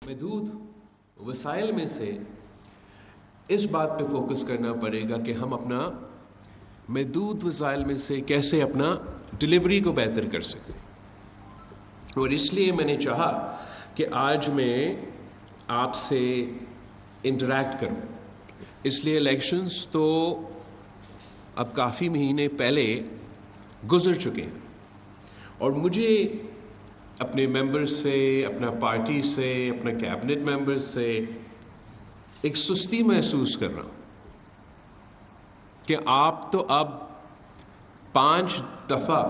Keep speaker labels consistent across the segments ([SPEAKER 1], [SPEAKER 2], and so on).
[SPEAKER 1] محدود وسائل میں سے اس بات پہ فوکس کرنا پڑے گا کہ ہم اپنا محدود وسائل میں سے کیسے اپنا ڈلیوری کو بہتر کر سکتے. اور اس لیے میں نے چاہا کہ آج میں آپ سے انٹریکٹ کروں. اس لیے الیکشنز تو اب کافی مہینے پہلے گزر چکے ہیں اور مجھے اپنے ممبرز سے، اپنا پارٹی سے، اپنا کیبنٹ ممبرز سے ایک سستی محسوس کر رہا ہوں کہ آپ تو اب 5 دفعہ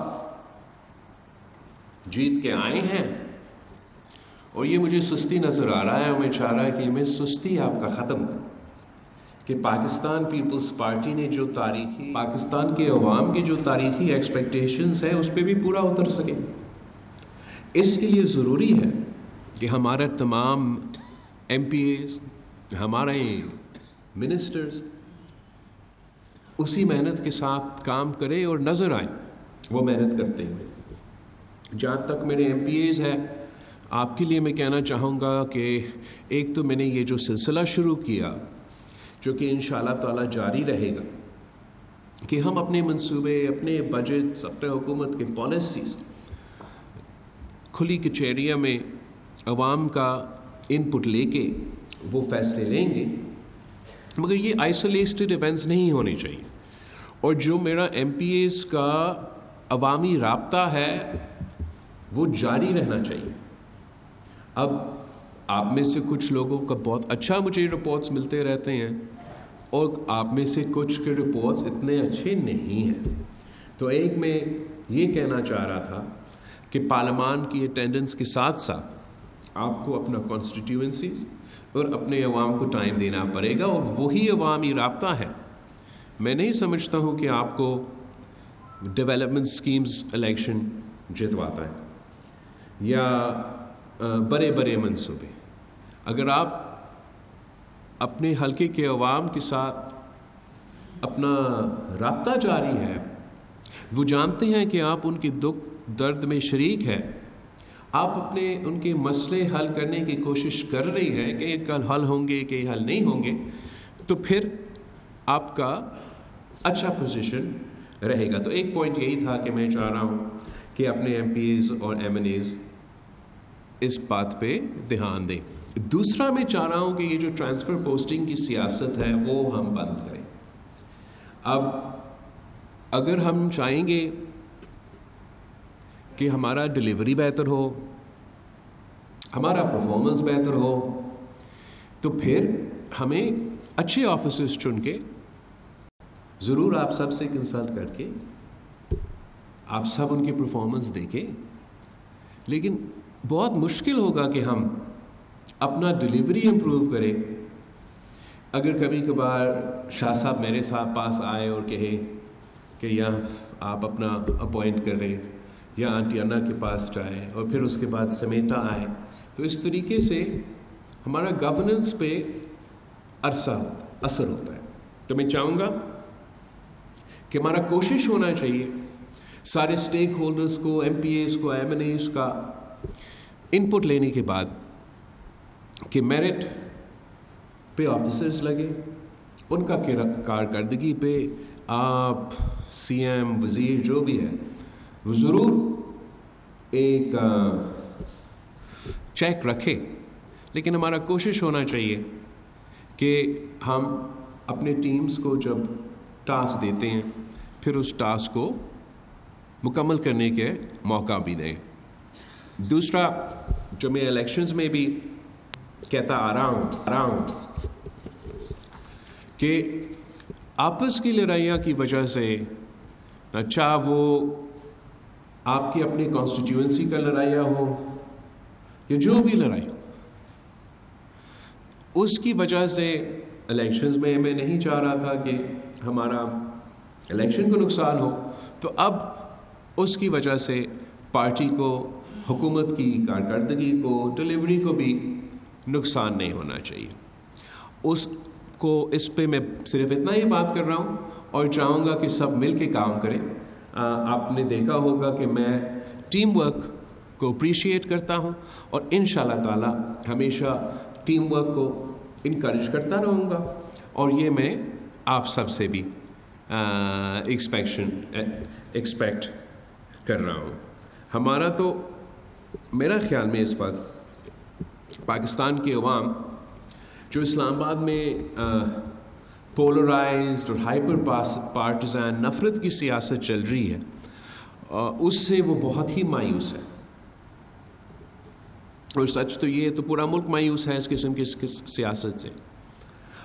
[SPEAKER 1] جیت کے آئے ہیں اور یہ مجھے سستی نظر آ رہا ہے اور میں چاہ رہا کہ میں سستی آپ کا ختم کروں کہ پاکستان پیپلز پارٹی نے جو تاریخی پاکستان کے عوام کی جو تاریخی ایکسپیکٹیشنز ہیں اس پہ بھی پورا اتر سکے. اس کے لیے ضروری ہے کہ ہمارا تمام ایم پی ایز، ہمارے منسٹرز اسی محنت کے ساتھ کام کرے اور نظر آئیں وہ محنت کرتے ہیں. جہاں تک میرے ایم پی ایز ہے آپ کے لیے میں کہنا چاہوں گا کہ ایک تو میں نے یہ جو سلسلہ شروع کیا جو کہ انشاءاللہ تعالی جاری رہے گا کہ ہم اپنے منصوبے، اپنے بجٹس، اپنے حکومت کے پالیسیز کھلی کچہریوں میں عوام کا ان پٹ لے کے وہ فیصلے لیں گے، مگر یہ آئسولیٹڈ ایونٹس نہیں ہونے چاہیے. اور جو میرا ایم پی ایز کا عوامی رابطہ ہے وہ جاری رہنا چاہیے. اب آپ میں سے کچھ لوگوں کا بہت اچھا مجھے رپورٹس ملتے رہتے ہیں اور آپ میں سے کچھ کے رپورٹس اتنے اچھے نہیں ہیں. تو ایک میں یہ کہنا چاہ رہا تھا کہ پارلیمان کی اٹینڈنس کے ساتھ ساتھ آپ کو اپنا کانسٹیٹیوئنسیز اور اپنے عوام کو ٹائم دینا پڑے گا اور وہی عوامی رابطہ ہے. میں نہیں سمجھتا ہوں کہ آپ کو ڈیولپمنٹ سکیمز الیکشن جتواتا ہے یا بڑے بڑے منصوبے. اگر آپ اپنے حلقے کے عوام کے ساتھ اپنا رابطہ جاری ہے، وہ جانتے ہیں کہ آپ ان کے دکھ درد میں شریک ہے، آپ اپنے ان کے مسئلے حل کرنے کی کوشش کر رہی ہیں کہ یہ کل حل ہوں گے کہ حل نہیں ہوں گے، تو پھر آپ کا اچھا پوزیشن رہے گا. تو ایک پوائنٹ یہی تھا کہ میں چاہ رہا ہوں کہ اپنے ایم پی ایز اور ایم این ایز اس بات پہ دھیان دیں. دوسرا میں چاہ رہا ہوں کہ یہ جو ٹرانسفر پوسٹنگ کی سیاست ہے وہ ہم بند کریں. اب اگر ہم چاہیں گے کہ ہمارا ڈلیوری بہتر ہو، ہمارا پرفارمنس بہتر ہو، تو پھر ہمیں اچھے آفیسرز چن کے ضرور آپ سب سے کنسلٹ کر کے آپ سب ان کی پرفارمنس دیکھیں. لیکن بہت مشکل ہوگا کہ ہم اپنا ڈلیوری امپروو کریں اگر کبھی کبھار شاہ صاحب میرے ساتھ پاس آئے اور کہے کہ یہاں آپ اپنا اپوائنٹ کریں یا آنٹی انا کے پاس جائیں اور پھر اس کے بعد سمیٹا آئے. تو اس طریقے سے ہمارا گورننس پہ اثر ہوتا ہے. تو میں چاہوں گا کہ ہمارا کوشش ہونا چاہیے سارے سٹیک ہولڈرز کو، ایم پی ایز کو، ایم این ایز کا ان پٹ لینے کے بعد کہ میرٹ پہ آفیسرز لگے، ان کا کارکردگی پہ آپ سی ایم، وزیر جو بھی ہے وہ ضرور ایک چیک رکھے. لیکن ہمارا کوشش ہونا چاہیے کہ ہم اپنے ٹیمز کو جب ٹاسک دیتے ہیں پھر اس ٹاسک کو مکمل کرنے کے موقع بھی دیں. دوسرا جو میں الیکشنز میں بھی کہتا آ رہا ہوں کہ آپس کی لڑائیاں کی وجہ سے، اچھا وہ آپ کی اپنی کانسٹیٹیوئنسی کا لڑائیاں ہو یا جو بھی لڑائی ہو، اس کی وجہ سے الیکشنز میں میں نہیں چاہ رہا تھا کہ ہمارا الیکشن کو نقصان ہو. تو اب اس کی وجہ سے پارٹی کو، حکومت کی کارکردگی کو، ڈلیوری کو بھی نقصان نہیں ہونا چاہیے. اس پہ میں صرف اتنا ہی بات کر رہا ہوں اور چاہوں گا کہ سب مل کے کام کریں. آپ نے دیکھا ہوگا کہ میں ٹیم ورک کو اپریشیٹ کرتا ہوں اور انشاءاللہ تعالی ہمیشہ ٹیم ورک کو انکریج کرتا رہوں گا، اور یہ میں آپ سب سے بھی ایکسپیکٹ کر رہا ہوں. ہمارا تو میرا خیال میں اس وقت پاکستان کے عوام جو اسلام آباد میں پولرائزڈ اور ہائپر پارٹیزان نفرت کی سیاست چل رہی ہے، اس سے وہ بہت ہی مایوس ہے. اور سچ تو یہ تو پورا ملک مایوس ہے اس قسم کی سیاست سے.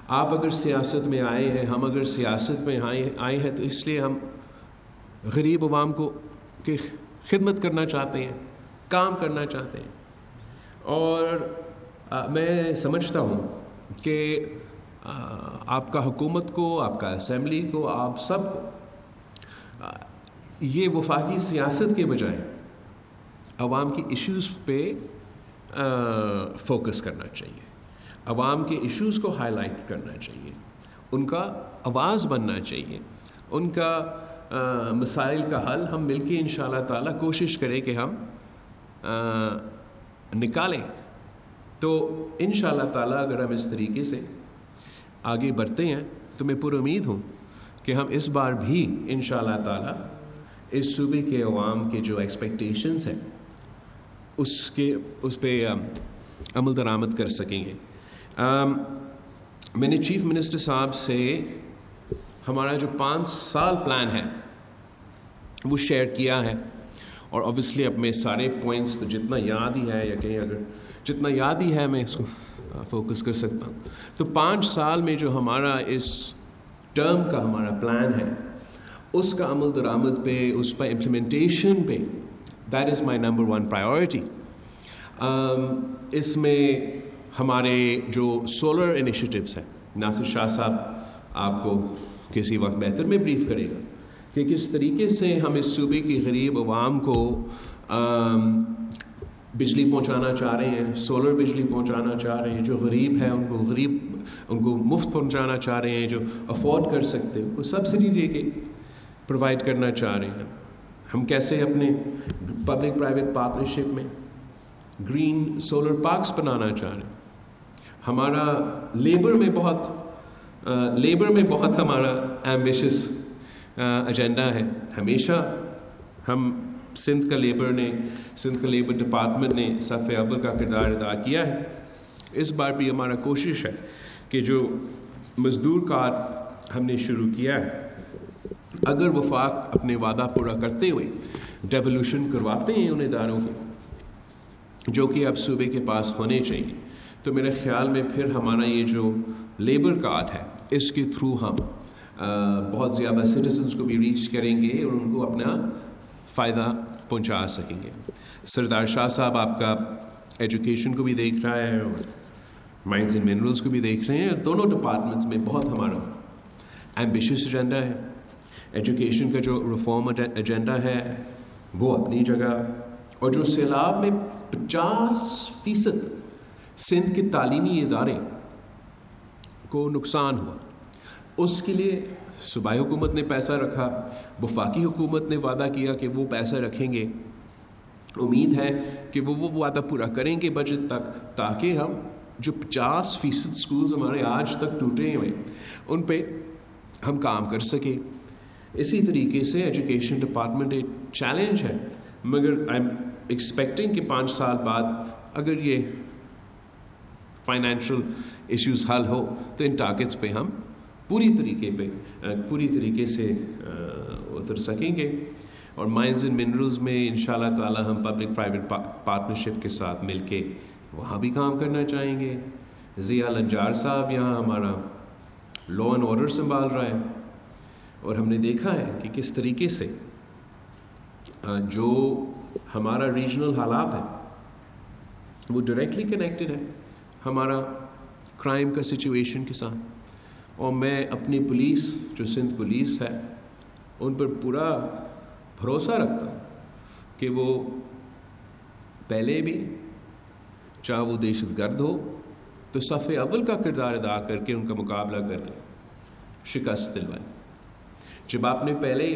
[SPEAKER 1] آپ اگر سیاست میں آئے ہیں، ہم اگر سیاست میں آئے ہیں تو اس لیے ہم غریب عوام کو کی خدمت کرنا چاہتے ہیں، کام کرنا چاہتے ہیں. اور میں سمجھتا ہوں کہ آپ کا حکومت کو، آپ کا اسمبلی کو، آپ سب کو یہ وفاقی سیاست کے بجائے عوام کی ایشوز پہ فوکس کرنا چاہیے، عوام کے ایشوز کو ہائی لائٹ کرنا چاہیے، ان کا آواز بننا چاہیے، ان کا مسائل کا حل ہم مل کے انشاءاللہ تعالی کوشش کریں کہ ہم نکالیں. تو انشاءاللہ تعالی اگر ہم اس طریقے سے آگے بڑھتے ہیں تو میں پر امید ہوں کہ ہم اس بار بھی انشاءاللہ تعالی اس صوبے کے عوام کے جو ایکسپیکٹیشنز ہیں اس پہ عمل درآمد کر سکیں گے. میں نے چیف منسٹر صاحب سے ہمارا جو 5 سال پلان ہے وہ شیئر کیا ہے، اور اوبویسلی اب میں سارے پوائنٹس تو جتنا یاد ہی ہے یا کہیں اگر جتنا یاد ہی ہے میں اس کو فوکس کر سکتا ہوں. تو 5 سال میں جو ہمارا اس ٹرم کا ہمارا پلان ہے اس کا عمل درآمد پہ، اس پہ امپلیمنٹیشن پہ، that is my number 1 priority. اس میں ہمارے جو سولر انیشیٹیوز ہیں، ناصر شاہ صاحب آپ کو کسی وقت بہتر میں بریف کرے گا کہ کس طریقے سے ہم اس صوبے کی غریب عوام کو بجلی پہنچانا چاہ رہے ہیں، سولر بجلی پہنچانا چاہ رہے ہیں. جو غریب ہیں ان کو مفت پہنچانا چاہ رہے ہیں، جو افورڈ کر سکتے ہیں ان کو سبسڈی دے کے پرووائڈ کرنا چاہ رہے ہیں. ہم کیسے اپنے پبلک پرائیویٹ پارٹنرشپ میں گرین سولر پارکس بنانا چاہ رہے ہیں. ہمارا لیبر میں بہت ہمارا ایمبیشس ایجنڈا ہے. ہمیشہ ہم سندھ کا لیبر ڈپارٹمنٹ نے صف اول کا کردار ادا کیا ہے. اس بار بھی ہمارا کوشش ہے کہ جو مزدور کارڈ ہم نے شروع کیا ہے، اگر وفاق اپنے وعدہ پورا کرتے ہوئے ڈیولوشن کرواتے ہیں ان اداروں کے جو کہ اب صوبے کے پاس ہونے چاہیے، تو میرے خیال میں پھر ہمارا یہ جو لیبر کارڈ ہے اس کے تھرو ہم بہت زیادہ سٹیزنز کو بھی ریچ کریں گے اور ان کو اپنا فائدہ پہنچا سکیں گے. سردار شاہ صاحب آپ کا ایجوکیشن کو بھی دیکھ رہا ہے اور مائنز اینڈ منرلز کو بھی دیکھ رہے ہیں. دونوں ڈپارٹمنٹس میں بہت ہمارا ایمبیشس ایجنڈا ہے. ایجوکیشن کا جو ریفارم ایجنڈا ہے وہ اپنی جگہ، اور جو سیلاب میں 50% سندھ کے تعلیمی ادارے کو نقصان ہوا، اس کے لیے صوبائی حکومت نے پیسہ رکھا، وفاقی حکومت نے وعدہ کیا کہ وہ پیسہ رکھیں گے. امید ہے کہ وہ وعدہ پورا کریں گے بجٹ تک، تاکہ ہم جو 50% سکولز ہمارے آج تک ٹوٹے ہوئے ان پہ ہم کام کر سکیں. اسی طریقے سے ایجوکیشن ڈپارٹمنٹ ایک چیلنج ہے، مگر آئی ایم ایکسپیکٹنگ کہ 5 سال بعد اگر یہ فائنینشیل ایشوز حل ہو تو ان ٹارگٹس پہ ہم پوری طریقے سے اتر سکیں گے. اور مائنز اینڈ منرلز میں انشاءاللہ تعالی ہم پبلک پرائیویٹ پارٹنرشپ کے ساتھ مل کے وہاں بھی کام کرنا چاہیں گے. ضیاء النجار صاحب یہاں ہمارا لا اینڈ آرڈر سنبھال رہا ہے، اور ہم نے دیکھا ہے کہ کس طریقے سے جو ہمارا ریجنل حالات ہے وہ ڈائریکٹلی کنیکٹڈ ہے ہمارا کرائم کا سچویشن کے ساتھ. اور میں اپنی پولیس جو سندھ پولیس ہے ان پر پورا بھروسہ رکھتا ہوں کہ وہ پہلے بھی چاہے وہ دہشت گرد ہو تو صف اول کا کردار ادا کر کے ان کا مقابلہ کر کے شکست دلوائے. جب آپ نے پہلے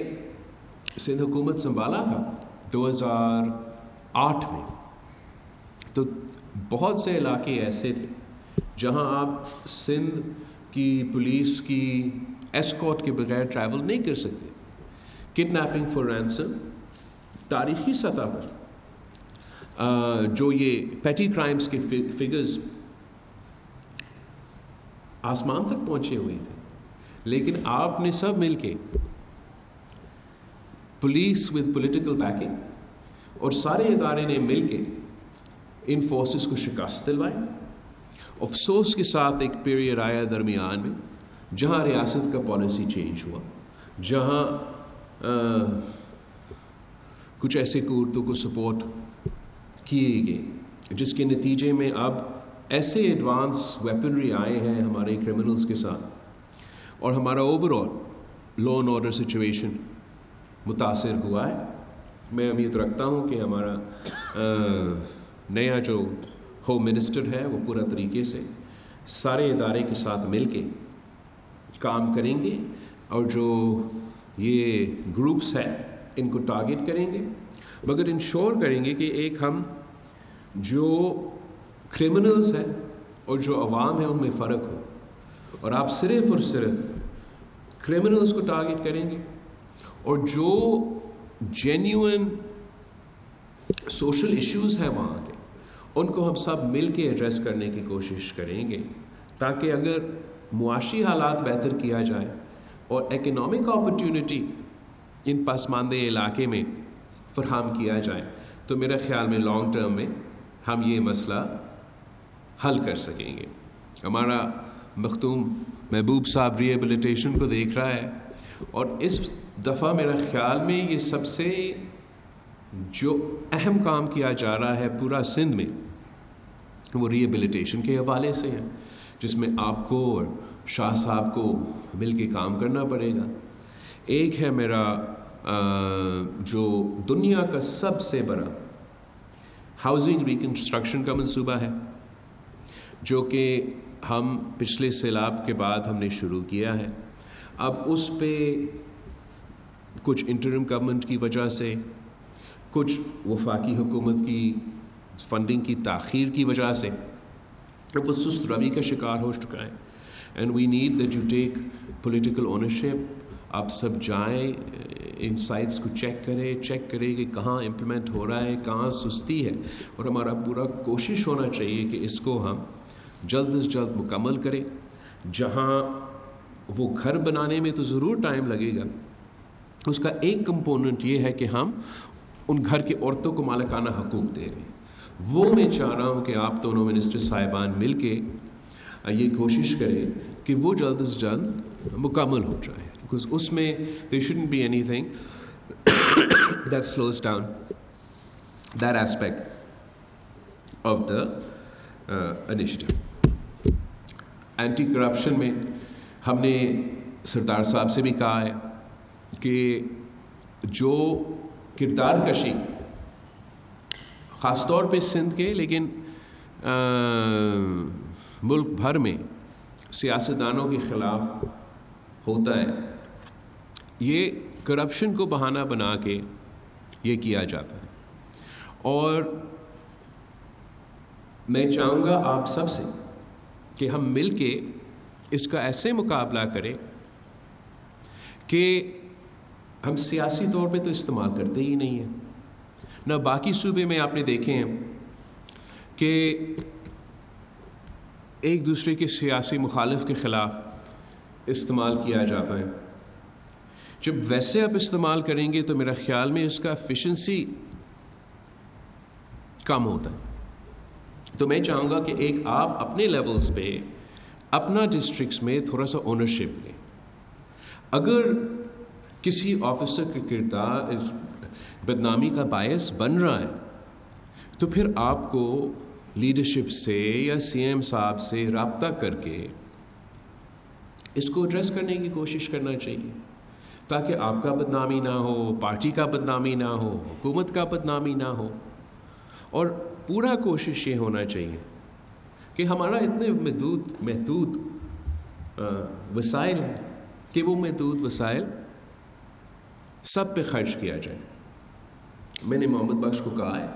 [SPEAKER 1] سندھ حکومت سنبھالا تھا 8 میں. تو بہت سے علاقے ایسے تھے جہاں آپ سندھ کی پولیس کی ایسکارٹ کے بغیر ٹریول نہیں کر سکتے. کڈنیپنگ فار رینسم تاریخی سطح پر جو یہ پیٹی کرائمز کے فگرز آسمان تک پہنچے ہوئے تھے، لیکن آپ نے سب مل کے پولیس ود پولیٹیکل بیکنگ اور سارے ادارے نے مل کے ان فورسز کو شکست دلوائی. افسوس کے ساتھ ایک پیریڈ آیا درمیان میں جہاں ریاست کا پالیسی چینج ہوا، جہاں کچھ ایسے قوتوں کو سپورٹ کیے گئے جس کے نتیجے میں اب ایسے ایڈوانس ویپنری آئے ہیں ہمارے کرمنلز کے ساتھ، اور ہمارا over all law and order situation متاثر ہوا ہے. میں امید رکھتا ہوں کہ ہمارا نیا جو ہوم منسٹر ہے وہ پورا طریقے سے سارے ادارے کے ساتھ مل کے کام کریں گے، اور جو یہ گروپس ہیں ان کو ٹارگٹ کریں گے، مگر انشور کریں گے کہ ایک ہم جو کرمنلز ہیں اور جو عوام ہے ان میں فرق ہو، اور آپ صرف اور صرف کرمنلز کو ٹارگٹ کریں گے، اور جو جینیون سوشل ایشوز ہیں وہاں کے ان کو ہم سب مل کے ایڈریس کرنے کی کوشش کریں گے، تاکہ اگر معاشی حالات بہتر کیا جائے اور اکنامک اپرچونٹی ان پسماندہ علاقے میں فراہم کیا جائے تو میرا خیال میں لانگ ٹرم میں ہم یہ مسئلہ حل کر سکیں گے. ہمارا مختوم محبوب صاحب ریہیبلیٹیشن کو دیکھ رہا ہے، اور اس دفعہ میرا خیال میں یہ سب سے جو اہم کام کیا جا رہا ہے پورا سندھ میں وہ ریہیبلیٹیشن کے حوالے سے ہے، جس میں آپ کو اور شاہ صاحب کو مل کے کام کرنا پڑے گا. ایک ہے میرا جو دنیا کا سب سے بڑا ہاؤسنگ ریکنسٹرکشن کا منصوبہ ہے، جو کہ ہم پچھلے سیلاب کے بعد ہم نے شروع کیا ہے. اب اس پہ کچھ انٹرم گورنمنٹ کی وجہ سے، کچھ وفاقی حکومت کی فنڈنگ کی تاخیر کی وجہ سے وہ سست روی کا شکار ہو چکا ہے. And we need that you take political ownership. آپ سب جائیں، ان سائٹس کو چیک کریں کہ کہاں امپلیمنٹ ہو رہا ہے، کہاں سستی ہے، اور ہمارا پورا کوشش ہونا چاہیے کہ اس کو ہم جلد از جلد مکمل کریں. جہاں وہ گھر بنانے میں تو ضرور ٹائم لگے گا، اس کا ایک کمپوننٹ یہ ہے کہ ہم ان گھر کی عورتوں کو مالکانہ حقوق دے رہے ہیں. وہ میں چاہ رہا ہوں کہ آپ دونوں منسٹر صاحبان مل کے یہ کوشش کریں کہ وہ جلد از جلد مکمل ہو جائے، بیکاز اس میں there shouldn't be anything that slows down that aspect of the initiative. Anti corruption میں ہم نے سردار صاحب سے بھی کہا ہے کہ جو کردار کشی خاص طور پہ سندھ کے لیکن ملک بھر میں سیاستدانوں کے خلاف ہوتا ہے، یہ کرپشن کو بہانہ بنا کے یہ کیا جاتا ہے. اور میں چاہوں گا آپ سب سے کہ ہم مل کے اس کا ایسے مقابلہ کریں کہ ہم سیاسی طور پہ تو استعمال کرتے ہی نہیں ہیں. نہ باقی صوبے میں آپ نے دیکھے ہیں کہ ایک دوسرے کے سیاسی مخالف کے خلاف استعمال کیا جاتا ہے. جب ویسے آپ استعمال کریں گے تو میرا خیال میں اس کا ایفیشنسی کم ہوتا ہے. تو میں چاہوں گا کہ ایک آپ اپنے لیولز پہ اپنا ڈسٹرکٹس میں تھوڑا سا اونرشپ لیں. اگر کسی آفیسر کا کردار بدنامی کا باعث بن رہا ہے تو پھر آپ کو لیڈرشپ سے یا سی ایم صاحب سے رابطہ کر کے اس کو ایڈریس کرنے کی کوشش کرنا چاہیے، تاکہ آپ کا بدنامی نہ ہو، پارٹی کا بدنامی نہ ہو، حکومت کا بدنامی نہ ہو. اور پورا کوشش یہ ہونا چاہیے کہ ہمارا اتنے محدود وسائل ہیں کہ وہ محدود وسائل سب پہ خرچ کیا جائے. میں نے محمد بخش کو کہا ہے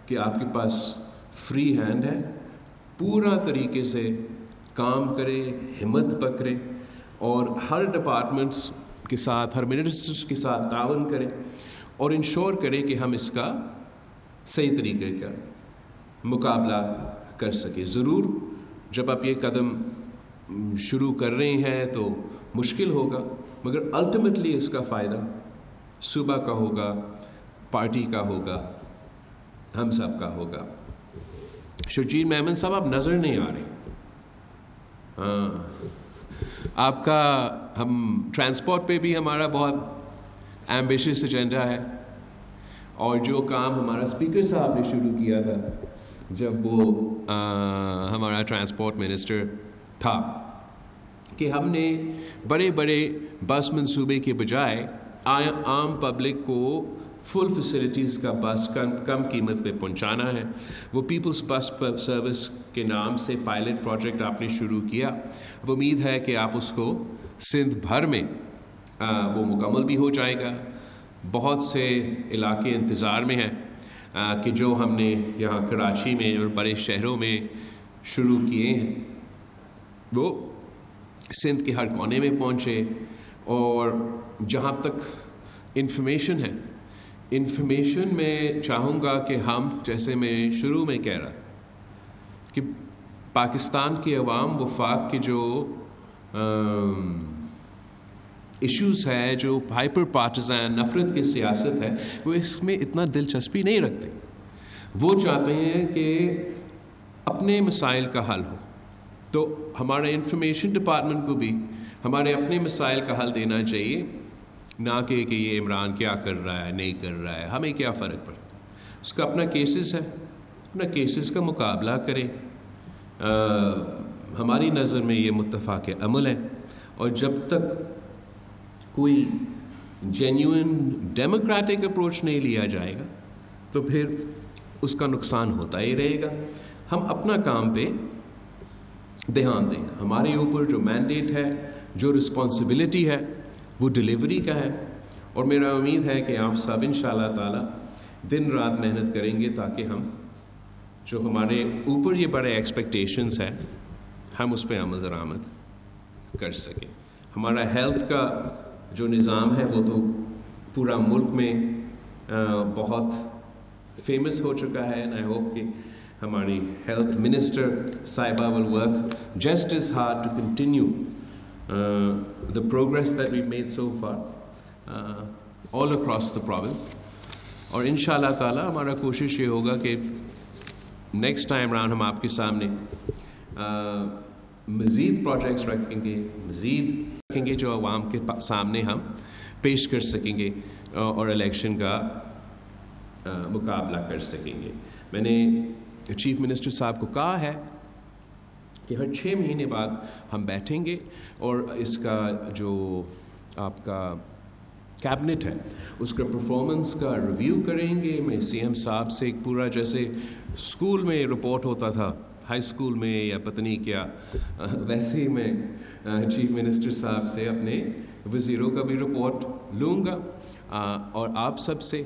[SPEAKER 1] کہ آپ کے پاس فری ہینڈ ہے، پورا طریقے سے کام کرے، ہمت پکڑے اور ہر ڈپارٹمنٹس کے ساتھ، ہر منسٹرس کے ساتھ تعاون کرے اور انشور کرے کہ ہم اس کا صحیح طریقے کا مقابلہ کر سکیں. ضرور جب آپ یہ قدم شروع کر رہے ہیں تو مشکل ہوگا، مگر الٹیمیٹلی اس کا فائدہ صوبہ کا ہوگا، پارٹی کا ہوگا، ہم سب کا ہوگا. شرجیل میمن صاحب آپ نظر نہیں آ رہے. ہاں، آپ کا ہم ٹرانسپورٹ پہ بھی ہمارا بہت ایمبیشیس ایجنڈا ہے، اور جو کام ہمارا اسپیکر صاحب نے شروع کیا تھا جب وہ ہمارا ٹرانسپورٹ منسٹر تھا، کہ ہم نے بڑے بڑے بس منصوبے کے بجائے عام پبلک کو فل فیسلٹیز کا بس کم قیمت پہ پہنچانا ہے. وہ پیپلز بس سروس کے نام سے پائلٹ پروجیکٹ آپ نے شروع کیا. اب امید ہے کہ آپ اس کو سندھ بھر میں وہ مکمل بھی ہو جائے گا. بہت سے علاقے انتظار میں ہیں کہ جو ہم نے یہاں کراچی میں اور بڑے شہروں میں شروع کیے ہیں وہ سندھ کے ہر کونے میں پہنچے. اور جہاں تک انفارمیشن ہے، انفارمیشن میں چاہوں گا کہ ہم، جیسے میں شروع میں کہہ رہا کہ پاکستان کے عوام وفاق کے جو ایشوز ہے، جو ہائپر پارٹیزن نفرت کی سیاست ہے، وہ اس میں اتنا دلچسپی نہیں رکھتے. وہ چاہتے ہیں کہ اپنے مسائل کا حل ہو. تو ہمارا انفارمیشن ڈپارٹمنٹ کو بھی ہمارے اپنے مسائل کا حل دینا چاہیے، نہ کہ یہ عمران کیا کر رہا ہے، نہیں کر رہا ہے، ہمیں کیا فرق پڑے. اس کا اپنا کیسز ہے، اپنا کیسز کا مقابلہ کرے. ہماری نظر میں یہ متفق عمل ہے، اور جب تک کوئی جینیوئن ڈیموکریٹک اپروچ نہیں لیا جائے گا تو پھر اس کا نقصان ہوتا ہی رہے گا. ہم اپنا کام پہ دھیان دیں. ہمارے اوپر جو مینڈیٹ ہے، جو رسپانسبلٹی ہے، وہ ڈلیوری کا ہے. اور میرا امید ہے کہ آپ سب انشاءاللہ تعالی دن رات محنت کریں گے تاکہ ہم جو ہمارے اوپر یہ بڑے ایکسپیکٹیشنز ہیں ہم اس پہ عمل درآمد کر سکیں. ہمارا ہیلتھ کا جو نظام ہے وہ تو پورا ملک میں بہت فیمس ہو چکا ہے. اینڈ آئی ہوپ کہ ہماری ہیلتھ منسٹر صاحبہ will work just as hard to continue the progress that we've made so far all across the province. اور انشاءاللہ تعالی ہمارا کوشش یہ ہوگا کہ نیکسٹ ٹائم راؤنڈ ہم آپ کے سامنے مزید پروجیکٹس رکھیں گے، مزید رکھیں گے جو عوام کے سامنے ہم پیش کر سکیں گے اور الیکشن کا مقابلہ کر سکیں گے. میں نے چیف منسٹر صاحب کو کہا ہے کہ ہر 6 مہینے بعد ہم بیٹھیں گے اور اس کا جو آپ کا کیبنٹ ہے اس کا پرفارمنس کا ریویو کریں گے. میں سی ایم صاحب سے ایک پورا جیسے اسکول میں رپورٹ ہوتا تھا، ہائی اسکول میں یا پتہ نہیں کیا، ویسے ہی میں چیف منسٹر صاحب سے اپنے وزیروں کا بھی رپورٹ لوں گا اور آپ سب سے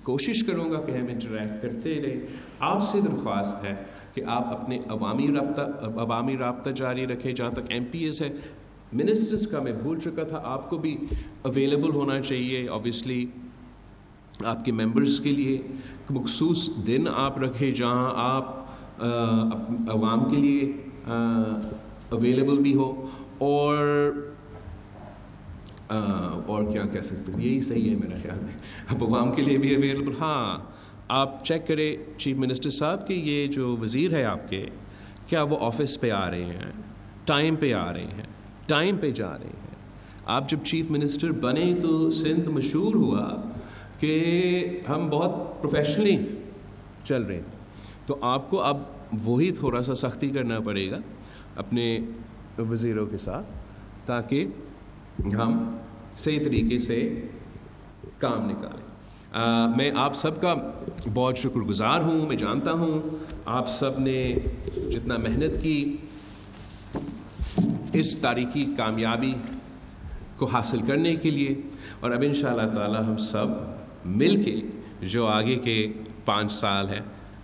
[SPEAKER 1] کوشش کروں گا کہ ہم انٹریکٹ کرتے رہیں. آپ سے درخواست ہے کہ آپ اپنے عوامی رابطہ جاری رکھیں. جہاں تک ایم پی ایز ہے، منسٹرز کا میں بھول چکا تھا، آپ کو بھی اویلیبل ہونا چاہیے. اوبیسلی آپ کے ممبرز کے لیے مخصوص دن آپ رکھیں جہاں آپ عوام کے لیے اویلیبل بھی ہو. اور کیا کہہ سکتے ہیں، یہی صحیح ہے میرا خیال میں، اب عوام کے لیے بھی اویلیبل. ہاں، آپ چیک کریں چیف منسٹر صاحب کہ یہ جو وزیر ہے آپ کے، کیا وہ آفس پہ آ رہے ہیں، ٹائم پہ آ رہے ہیں، ٹائم پہ جا رہے ہیں. آپ جب چیف منسٹر بنے تو سندھ مشہور ہوا کہ ہم بہت پروفیشنلی چل رہے ہیں. تو آپ کو اب وہی تھوڑا سا سختی کرنا پڑے گا اپنے وزیروں کے ساتھ تاکہ ہم صحیح طریقے سے کام نکالیں. میں آپ سب کا بہت شکر گزار ہوں. میں جانتا ہوں آپ سب نے جتنا محنت کی اس تاریخی کامیابی کو حاصل کرنے کے لیے، اور اب انشاءاللہ تعالی ہم سب مل کے جو آگے کے 5 سال ہیں